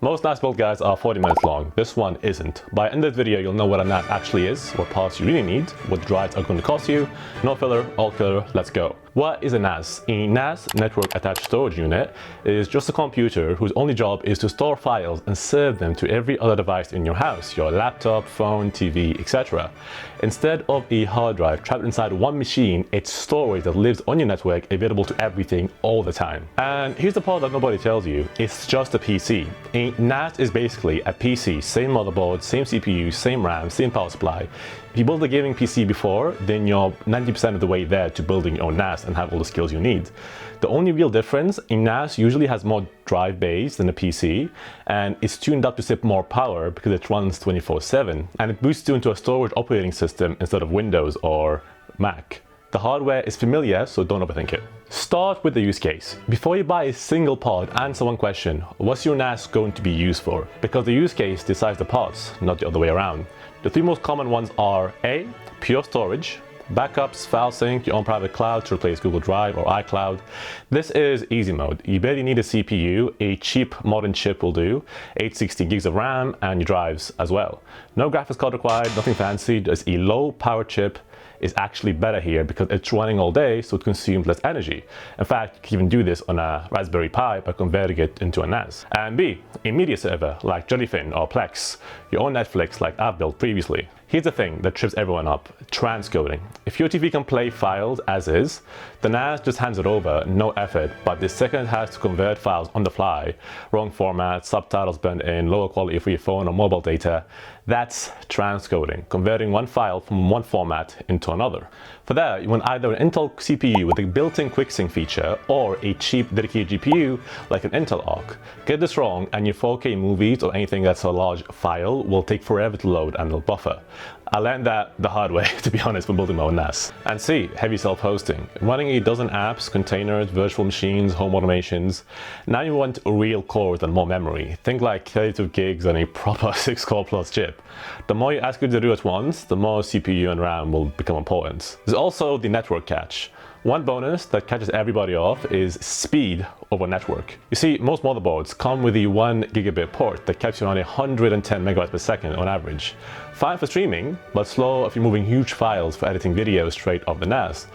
Most NAS build guides are 40 minutes long. This one isn't. By the end of the video, you'll know what a NAS actually is, what parts you really need, what drives are going to cost you. No filler, all killer, let's go. What is a NAS? A NAS, Network Attached Storage Unit, is just a computer whose only job is to store files and serve them to every other device in your house, your laptop, phone, TV, etc. Instead of a hard drive trapped inside one machine, it's storage that lives on your network, available to everything all the time. And here's the part that nobody tells you, it's just a PC. A NAS is basically a PC, same motherboard, same CPU, same RAM, same power supply. If you build a gaming PC before, then you're 90% of the way there to building your own NAS and have all the skills you need. The only real difference, a NAS usually has more drive bays than a PC, and it's tuned up to sip more power because it runs 24/7, and it boosts you into a storage operating system instead of Windows or Mac. The hardware is familiar, so don't overthink it. Start with the use case. Before you buy a single part, answer one question: what's your NAS going to be used for? Because the use case decides the parts, not the other way around. The three most common ones are A, pure storage, backups, file sync, your own private cloud to replace Google Drive or iCloud. This is easy mode. You barely need a CPU, a cheap modern chip will do, 860 gigs of RAM, and your drives as well. No graphics card required, nothing fancy, just a low power chip is actually better here because it's running all day, so it consumes less energy. In fact, you can even do this on a Raspberry Pi by converting it into a NAS. And B, a media server like Jellyfin or Plex, your own Netflix like I've built previously. Here's the thing that trips everyone up: transcoding. If your TV can play files as is, the NAS just hands it over, no effort, but the second it has to convert files on the fly, wrong format, subtitles burned in, lower quality for your phone or mobile data, that's transcoding, converting one file from one format into another. For that, you want either an Intel CPU with a built-in QuickSync feature or a cheap dedicated GPU like an Intel Arc. Get this wrong and your 4K movies or anything that's a large file will take forever to load and will buffer. I learned that the hard way, to be honest, when building my own NAS. And C, heavy self-hosting. Running a dozen apps, containers, virtual machines, home automations. Now you want real cores and more memory. Think like 32 gigs and a proper 6-core plus chip. The more you ask it to do at once, the more CPU and RAM will become important. There's also the network catch. One bonus that catches everybody off is speed over network. You see, most motherboards come with the 1 gigabit port that keeps you around 110 megabytes per second on average. Fine for streaming, but slow if you're moving huge files for editing videos straight off the NAS.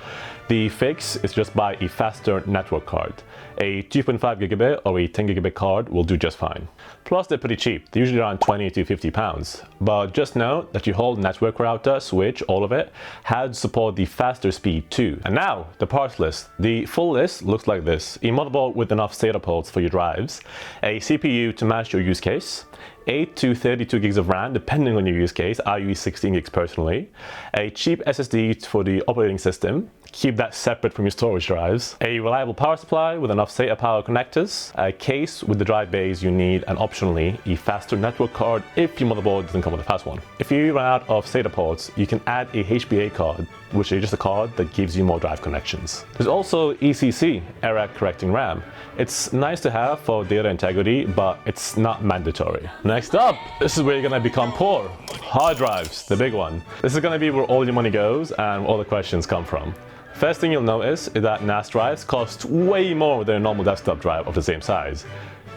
The fix is just buy a faster network card. A 2.5 gigabit or a 10 gigabit card will do just fine. Plus, they're pretty cheap. They're usually around 20 to 50 pounds. But just know that your whole network router, switch, all of it, has to support the faster speed too. And now, the parts list. The full list looks like this: a motherboard with enough SATA ports for your drives, a CPU to match your use case, 8 to 32 gigs of RAM depending on your use case, I use 16 gigs personally, a cheap SSD for the operating system, keep that separate from your storage drives, a reliable power supply with enough SATA power connectors, a case with the drive bays you need, and optionally a faster network card if your motherboard doesn't come with a fast one. If you run out of SATA ports, you can add a HBA card, which is just a card that gives you more drive connections. There's also ECC, error correcting RAM. It's nice to have for data integrity, but it's not mandatory. Next up, this is where you're gonna become poor. Hard drives, the big one. This is gonna be where all your money goes and all the questions come from. First thing you'll notice is that NAS drives cost way more than a normal desktop drive of the same size.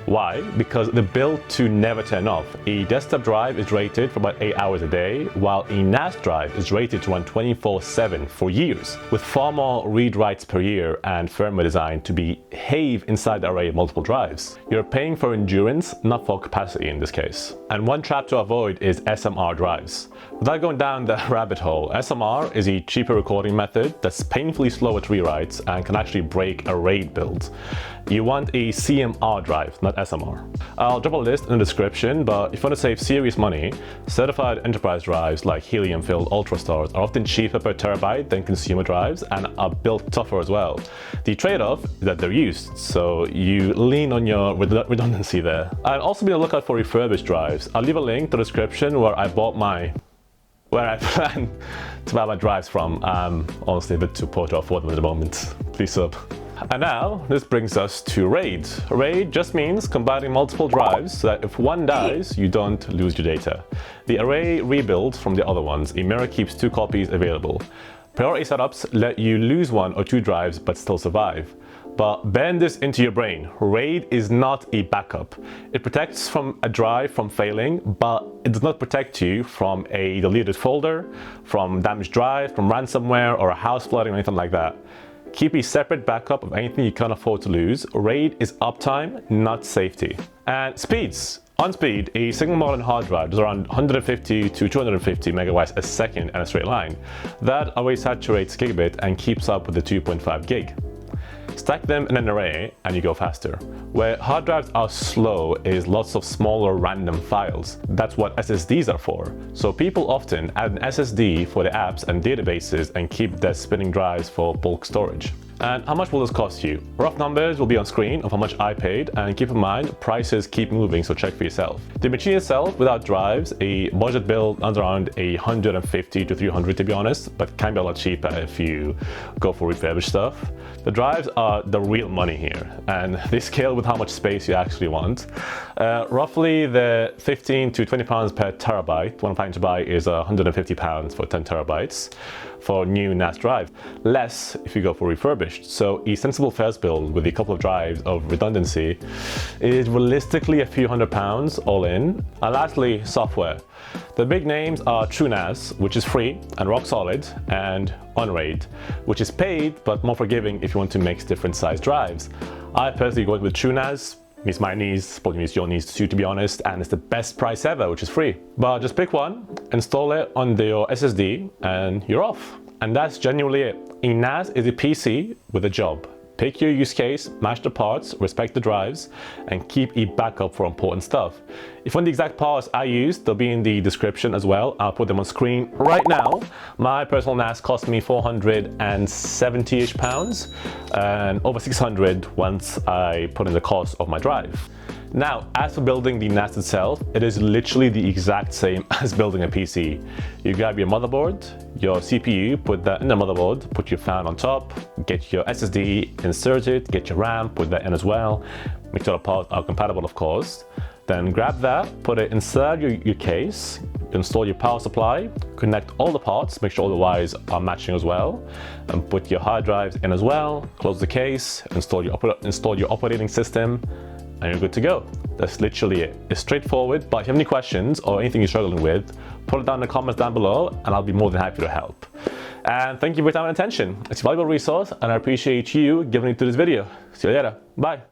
Why? Because they're built to never turn off. A desktop drive is rated for about 8 hours a day, while a NAS drive is rated to run 24/7 for years, with far more read-writes per year and firmware designed to behave inside the array of multiple drives. You're paying for endurance, not for capacity in this case. And one trap to avoid is SMR drives. Without going down the rabbit hole, SMR is a cheaper recording method that's painfully slow at rewrites and can actually break a RAID build. You want a CMR drive, not SMR. I'll drop a list in the description, but if you want to save serious money, certified enterprise drives like helium-filled UltraStars are often cheaper per terabyte than consumer drives and are built tougher as well. The trade-off is that they're used, so you lean on your redundancy there. And also be on the lookout for refurbished drives. I'll leave a link to the description where I plan to buy my drives from. I'm honestly a bit too poor to afford them at the moment. Please sub. And now, this brings us to RAID. RAID just means combining multiple drives so that if one dies, you don't lose your data. The array rebuilds from the other ones. A mirror keeps 2 copies available. Priority setups let you lose 1 or 2 drives but still survive. But bend this into your brain. RAID is not a backup. It protects from a drive from failing, but it does not protect you from a deleted folder, from damaged drive, from ransomware, or a house flooding or anything like that. Keep a separate backup of anything you can't afford to lose. RAID is uptime, not safety. And speeds. On speed, a single modern hard drive does around 150 to 250 megabytes a second in a straight line. That always saturates gigabit and keeps up with the 2.5 gig. Stack them in an array and you go faster. Where hard drives are slow is lots of smaller random files. That's what SSDs are for. So people often add an SSD for the apps and databases and keep the spinning drives for bulk storage. And how much will this cost you? Rough numbers will be on screen of how much I paid, and keep in mind, prices keep moving, so check for yourself. The machine itself, without drives, a budget build under around 150 to 300 to be honest, but can be a lot cheaper if you go for refurbished stuff. The drives are the real money here, and they scale with how much space you actually want. Roughly the 15 to 20 pounds per terabyte. What I'm planning to buy is 150 pounds for 10 terabytes for new NAS drive. Less if you go for refurbished. So a sensible first build with a couple of drives of redundancy is realistically a few £100 all in. And lastly, software. The big names are TrueNAS, which is free and rock solid, and RAID, which is paid but more forgiving if you want to mix different size drives. I personally go with TrueNAS. Meets my needs, probably meets your needs too, to be honest, and it's the best price ever, which is free. But just pick one, install it on your SSD, and you're off. And that's genuinely it. A NAS is a PC with a job. Pick your use case, match the parts, respect the drives, and keep a backup for important stuff. If you want the exact parts I used, they'll be in the description as well. I'll put them on screen right now. My personal NAS cost me 470-ish pounds, and over 600 once I put in the cost of my drive. Now, as for building the NAS itself, it is literally the exact same as building a PC. You grab your motherboard, your CPU, put that in the motherboard, put your fan on top, get your SSD, insert it, get your RAM, put that in as well. Make sure the parts are compatible, of course. Then grab that, put it inside your case, install your power supply, connect all the parts, make sure all the wires are matching as well, and put your hard drives in as well, close the case, install your operating system, and you're good to go. That's literally it. It's straightforward, but if you have any questions or anything you're struggling with, put it down in the comments down below and I'll be more than happy to help. And thank you for your time and attention. It's a valuable resource and I appreciate you giving it to this video. See you later. Bye.